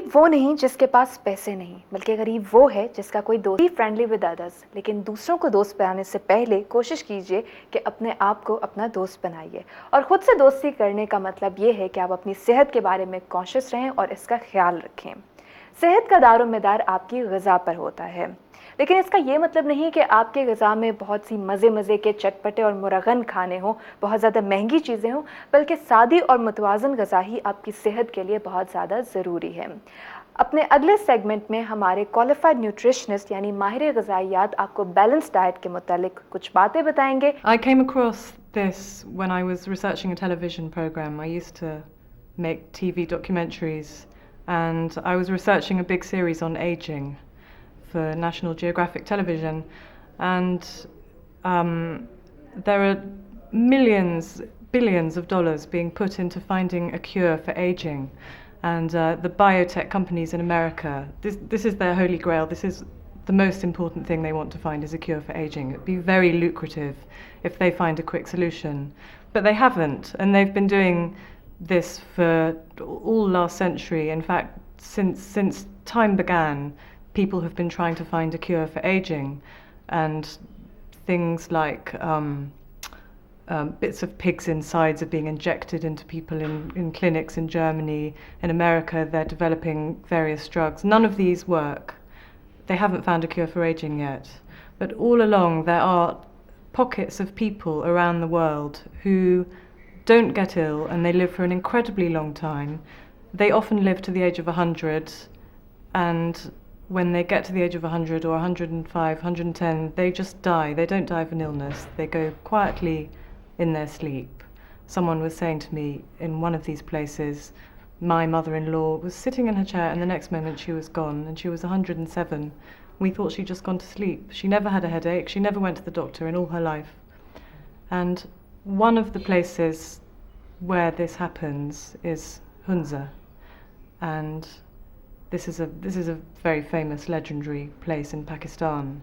गरीब वो नहीं जिसके पास पैसे नहीं, बल्कि गरीब वो है जिसका कोई दोस्त। बी फ्रेंडली विद अदर्स, लेकिन दूसरों को दोस्त बनाने से पहले कोशिश कीजिए कि अपने आप को अपना दोस्त बनाइए। और ख़ुद से दोस्ती करने का मतलब ये है कि आप अपनी सेहत के बारे में कॉन्शियस रहें और इसका ख्याल रखें। सेहत का दारोमदार आपकी ग़िज़ा पर होता है, लेकिन इसका ये मतलब नहीं कि आपके ग़िज़ा में बहुत सी मज़े के चटपटे और मुरगन खाने हों, बहुत ज़्यादा महंगी चीज़ें हों, बल्कि सादी और मुतवाज़न ग़िज़ा ही आपकी सेहत के लिए बहुत ज़्यादा ज़रूरी है। अपने अगले सेगमेंट में हमारे क्वालिफाइड न्यूट्रिशनिस्ट यानी माहिर ग़िज़ाइयात आपको बैलेंस डाइट के मुतालिक कुछ बातें बताएंगे। I came across this when I was researching a television program. I used to make TV documentaries, and I was researching a big series on aging for National Geographic Television, and there are billions of dollars being put into finding a cure for aging, and the biotech companies in America, this is their holy grail. This is the most important thing they want to find, is a cure for aging. It'd be very lucrative if they find a quick solution, but they haven't, and they've been doing this for all last century. In fact, since time began, people have been trying to find a cure for aging, and things like bits of pigs' insides are being injected into people in clinics in Germany. In America, they're developing various drugs. None of these work. They haven't found a cure for aging yet. But all along, there are pockets of people around the world who don't get ill, and they live for an incredibly long time. They often live to the age of 100, and when they get to the age of 100 or 105, 110, they just die. They don't die of an illness. They go quietly in their sleep. Someone was saying to me in one of these places, my mother-in-law was sitting in her chair and the next moment she was gone, and she was 107. We thought she'd just gone to sleep. She never had a headache. She never went to the doctor in all her life. And one of the places where this happens is Hunza, and this is a very famous, legendary place in Pakistan.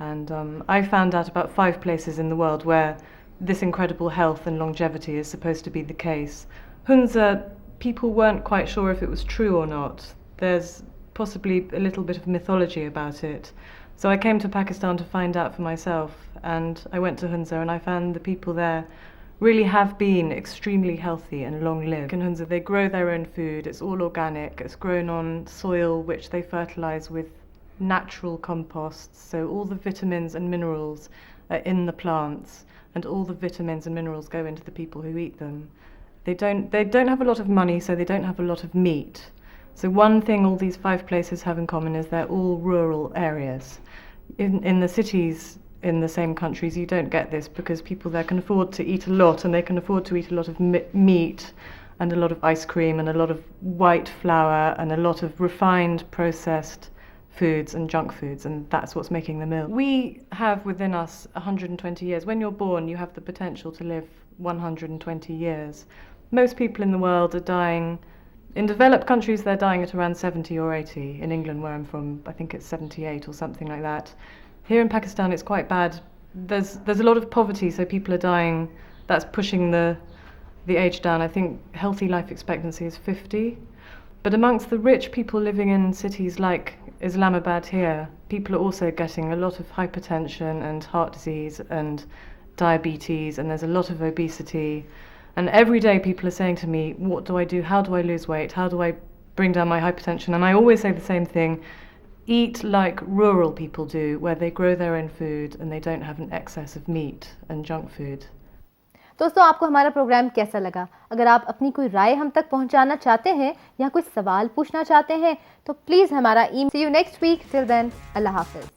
And I found out about 5 places in the world where this incredible health and longevity is supposed to be the case. Hunza, people weren't quite sure if it was true or not. There's possibly a little bit of mythology about it. So I came to Pakistan to find out for myself, and I went to Hunza, and I found the people there really have been extremely healthy and long-lived. In Hunza, they grow their own food. It's all organic. It's grown on soil which they fertilize with natural composts. So all the vitamins and minerals are in the plants, and all the vitamins and minerals go into the people who eat them. They don't have a lot of money, so they don't have a lot of meat. So one thing all these 5 places have in common is they're all rural areas. In the cities, in the same countries, you don't get this, because people there can afford to eat a lot, and they can afford to eat a lot of meat and a lot of ice cream and a lot of white flour and a lot of refined processed foods and junk foods, and that's what's making them ill. We have within us 120 years. When you're born, you have the potential to live 120 years. Most people in the world are dying. In developed countries, they're dying at around 70 or 80. In England, where I'm from, I think it's 78 or something like that. Here in Pakistan, it's quite bad. There's a lot of poverty, so people are dying. That's pushing the age down. I think healthy life expectancy is 50. But amongst the rich people living in cities like Islamabad here, people are also getting a lot of hypertension and heart disease and diabetes, and there's a lot of obesity. And every day people are saying to me, what do I do? How do I lose weight? How do I bring down my hypertension? And I always say the same thing: eat like rural people do, where they grow their own food and they don't have an excess of meat and junk food. दोस्तों, आपको हमारा programme कैसा लगा? अगर आप अपनी कोई राय हम तक पहुंचाना चाहते हैं या कोई सवाल पूछना चाहते हैं तो प्लीज़ हमारा email. See you next week. Till then, अल्लाह हाफिज़।